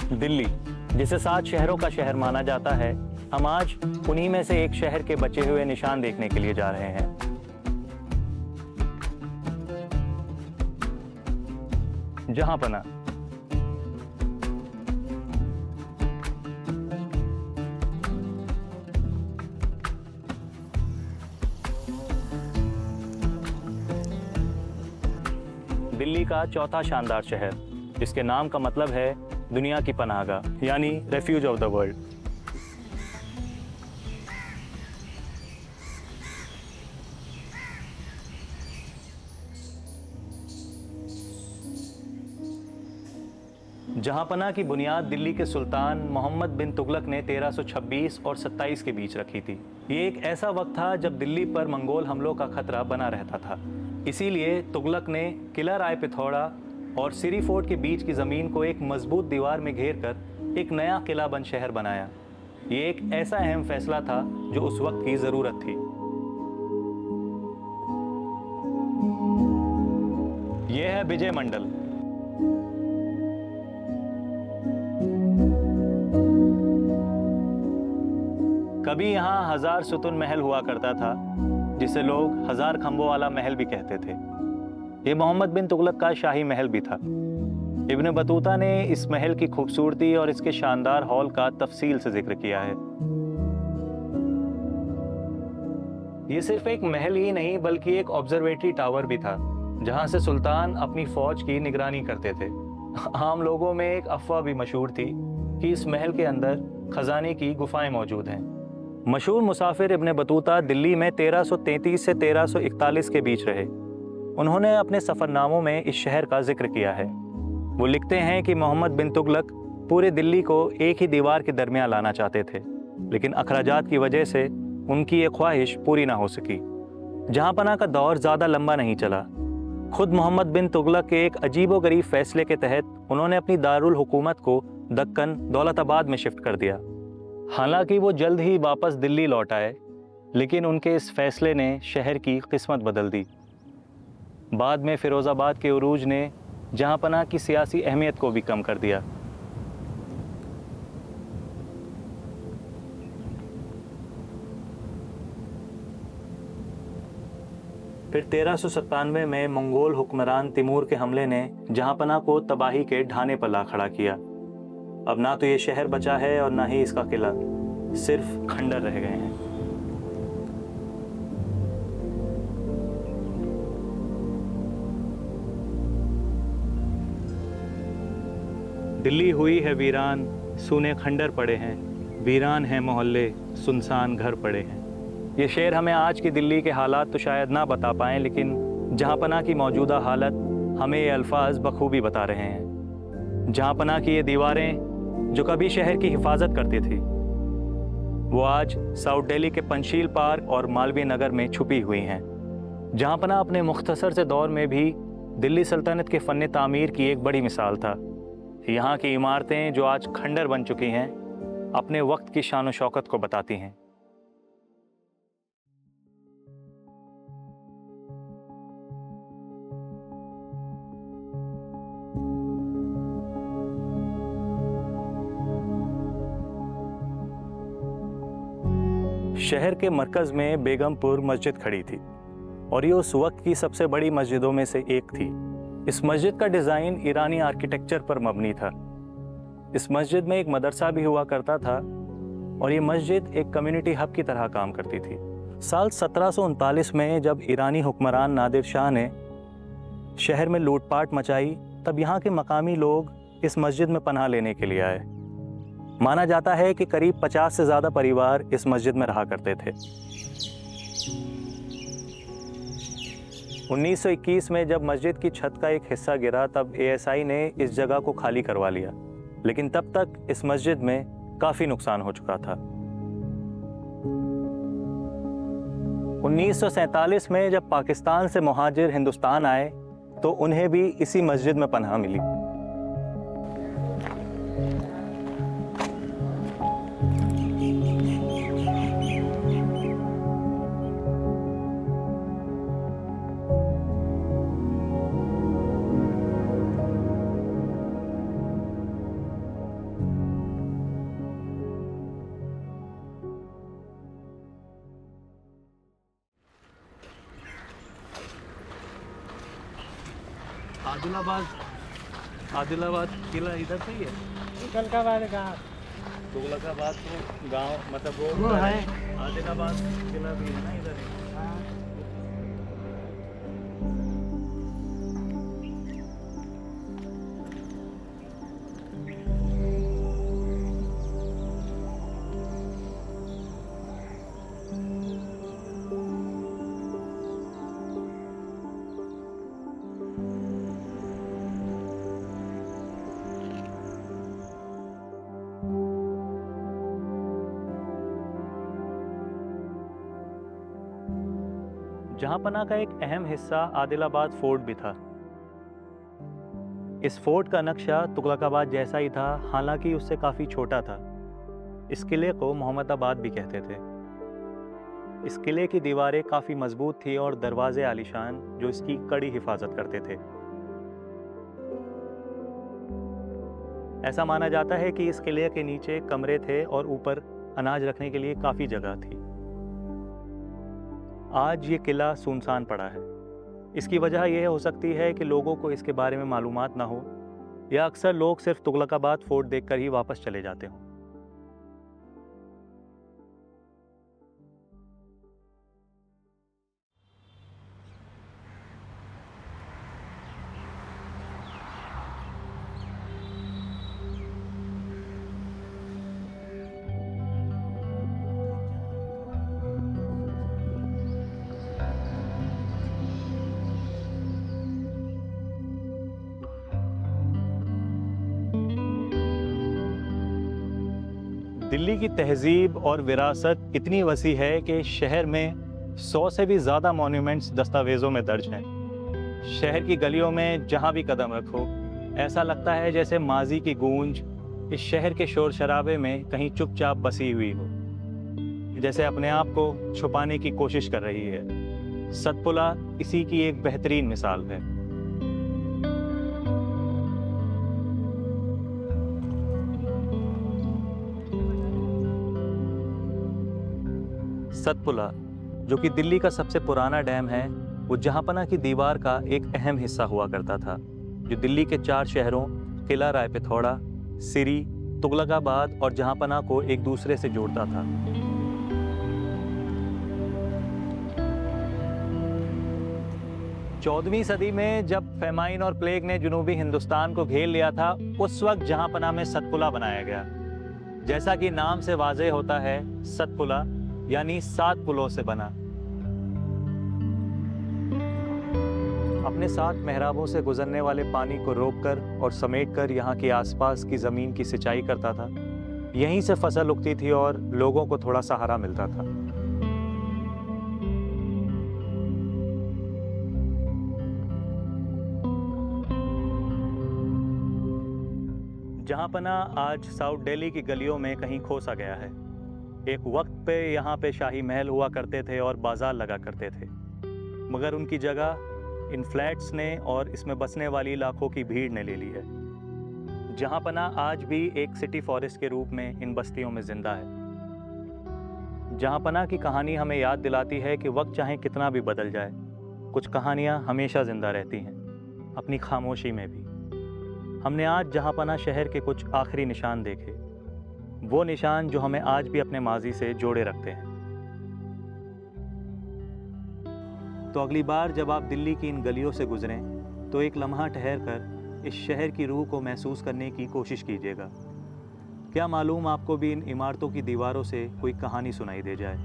दिल्ली, जिसे 7 शहरों का शहर माना जाता है, हम आज उन्हीं में से एक शहर के बचे हुए निशान देखने के लिए जा रहे हैं। जहांपना। दिल्ली का चौथा शानदार शहर, जिसके नाम का मतलब है दुनिया की पनाहगाह, यानी रेफ्यूज ऑफ द वर्ल्ड। जहांपना की बुनियाद दिल्ली के सुल्तान मोहम्मद बिन तुगलक ने 1326 और 27 के बीच रखी थी। ये एक ऐसा वक्त था जब दिल्ली पर मंगोल हमलों का खतरा बना रहता था। इसीलिए तुगलक ने किला राय पिथौरा और सिरी फोर्ट के बीच की ज़मीन को एक मजबूत दीवार में घेर कर एक नया किलाबंद शहर बनाया। ये एक ऐसा अहम फैसला था जो उस वक्त की ज़रूरत थी। यह है विजय मंडल। कभी यहाँ 1000 सुतुन महल हुआ करता था, जिसे लोग 1000 खंभों वाला महल भी कहते थे। ये मोहम्मद बिन तुगलक का शाही महल भी था। इब्न बतूता ने इस महल की खूबसूरती और इसके शानदार हॉल का तफसील से जिक्र किया है। ये सिर्फ एक महल ही नहीं बल्कि एक ऑब्जर्वेटरी टावर भी था, जहां से सुल्तान अपनी फौज की निगरानी करते थे। आम लोगों में एक अफवाह भी मशहूर थी कि इस महल के अंदर खजाने की गुफाएं मौजूद हैं। मशहूर मुसाफिर इब्न बतूता दिल्ली में 1333 से 1341 के बीच रहे। उन्होंने अपने सफ़रनामों में इस शहर का जिक्र किया है। वो लिखते हैं कि मोहम्मद बिन तुगलक पूरे दिल्ली को एक ही दीवार के दरमियान लाना चाहते थे, लेकिन अखराजात की वजह से उनकी ये ख्वाहिश पूरी ना हो सकी। जहांपना का दौर ज़्यादा लंबा नहीं चला। खुद मोहम्मद बिन तुगलक के एक अजीबोगरीब फैसले के तहत उन्होंने अपनी दारुल हुकूमत को दक्कन दौलताबाद में शिफ्ट कर दिया। हालांकि वो जल्द ही वापस दिल्ली लौट आए, लेकिन उनके इस फैसले ने शहर की किस्मत बदल दी। बाद में फिरोज़ाबाद के उरूज ने जहांपना की सियासी अहमियत को भी कम कर दिया। फिर 1397 में मंगोल हुक्मरान तिमूर के हमले ने जहांपना को तबाही के ढाने पर ला खड़ा किया। अब ना तो ये शहर बचा है और ना ही इसका किला, सिर्फ खंडर रह गए हैं। दिल्ली हुई है वीरान, सूने खंडर पड़े हैं, वीरान हैं मोहल्ले, सुनसान घर पड़े हैं। ये शेर हमें आज की दिल्ली के हालात तो शायद ना बता पाएं, लेकिन जहांपना की मौजूदा हालत हमें ये अल्फाज बखूबी बता रहे हैं। जहांपना की ये दीवारें जो कभी शहर की हिफाजत करती थी, वो आज साउथ दिल्ली के पंचशील पार्क और मालवीय नगर में छुपी हुई हैं। जहांपना अपने मुख्तसर से दौर में भी दिल्ली सल्तनत के फ़न तामीर की एक बड़ी मिसाल था। यहाँ की इमारतें जो आज खंडर बन चुकी हैं, अपने वक्त की शान व शौकत को बताती हैं। शहर के मरकज़ में बेगमपुर मस्जिद खड़ी थी और ये उस वक्त की सबसे बड़ी मस्जिदों में से एक थी। इस मस्जिद का डिज़ाइन ईरानी आर्किटेक्चर पर मबनी था। इस मस्जिद में एक मदरसा भी हुआ करता था और ये मस्जिद एक कम्युनिटी हब की तरह काम करती थी। साल 1739 में जब ईरानी हुक्मरान नादिर शाह ने शहर में लूटपाट मचाई, तब यहाँ के मकामी लोग इस मस्जिद में पनाह लेने के लिए आए। माना जाता है कि करीब 50 से ज़्यादा परिवार इस मस्जिद में रहा करते थे। 1921 में जब मस्जिद की छत का एक हिस्सा गिरा, तब एएसआई ने इस जगह को खाली करवा लिया, लेकिन तब तक इस मस्जिद में काफ़ी नुकसान हो चुका था। 1947 में जब पाकिस्तान से मुहाजिर हिंदुस्तान आए, तो उन्हें भी इसी मस्जिद में पनाह मिली। आदिलाबाद किला इधर से ही है। तुगलकाबाद गाँव तुगलकाबाद तो गांव मतलब वो है। आदिलाबाद किला भी है ना इधर ही। जहांपना का एक अहम हिस्सा आदिलाबाद फोर्ट भी था। इस फोर्ट का नक्शा तुगलकाबाद जैसा ही था, हालांकि उससे काफ़ी छोटा था। इस किले को मोहम्मदाबाद भी कहते थे। इस किले की दीवारें काफ़ी मजबूत थी और दरवाजे आलीशान, जो इसकी कड़ी हिफाजत करते थे। ऐसा माना जाता है कि इस किले के नीचे कमरे थे और ऊपर अनाज रखने के लिए काफ़ी जगह थी। आज ये किला सुनसान पड़ा है। इसकी वजह यह हो सकती है कि लोगों को इसके बारे में मालूमात ना हो, या अक्सर लोग सिर्फ तुगलकाबाद फोर्ट देखकर ही वापस चले जाते हों। दिल्ली की तहजीब और विरासत इतनी वसी है कि शहर में 100 से भी ज़्यादा मॉन्यूमेंट्स दस्तावेज़ों में दर्ज हैं। शहर की गलियों में जहाँ भी कदम रखो, ऐसा लगता है जैसे माजी की गूंज इस शहर के शोर शराबे में कहीं चुपचाप बसी हुई हो, जैसे अपने आप को छुपाने की कोशिश कर रही है। सतपुला इसी की एक बेहतरीन मिसाल है। सतपुला, जो कि दिल्ली का सबसे पुराना डैम है, वो जहांपना की दीवार का एक अहम हिस्सा हुआ करता था, जो दिल्ली के 4 शहरों किला राय पिथौड़ा, सिरी, तुगलकाबाद और जहांपना को एक दूसरे से जोड़ता था। चौदहवीं सदी में जब फेमाइन और प्लेग ने जुनूबी हिंदुस्तान को घेर लिया था, उस वक्त जहांपना में सतपुला बनाया गया। जैसा कि नाम से वाज़ेह होता है, सतपुला यानी 7 पुलों से बना। अपने 7 मेहराबों से गुजरने वाले पानी को रोककर और समेटकर यहाँ के आसपास की ज़मीन की सिंचाई करता था। यहीं से फसल उगती थी और लोगों को थोड़ा सहारा मिलता था। जहांपना आज साउथ दिल्ली की गलियों में कहीं खो सा गया है। एक वक्त पे यहाँ पे शाही महल हुआ करते थे और बाजार लगा करते थे, मगर उनकी जगह इन फ्लैट्स ने और इसमें बसने वाली लाखों की भीड़ ने ले ली है। जहांपना आज भी एक सिटी फॉरेस्ट के रूप में इन बस्तियों में जिंदा है। जहांपना की कहानी हमें याद दिलाती है कि वक्त चाहे कितना भी बदल जाए, कुछ कहानियाँ हमेशा जिंदा रहती हैं, अपनी खामोशी में भी। हमने आज जहांपना शहर के कुछ आखिरी निशान देखे, वो निशान जो हमें आज भी अपने माजी से जोड़े रखते हैं। तो अगली बार जब आप दिल्ली की इन गलियों से गुजरें, तो एक लम्हा ठहर कर इस शहर की रूह को महसूस करने की कोशिश कीजिएगा। क्या मालूम आपको भी इन इमारतों की दीवारों से कोई कहानी सुनाई दे जाए।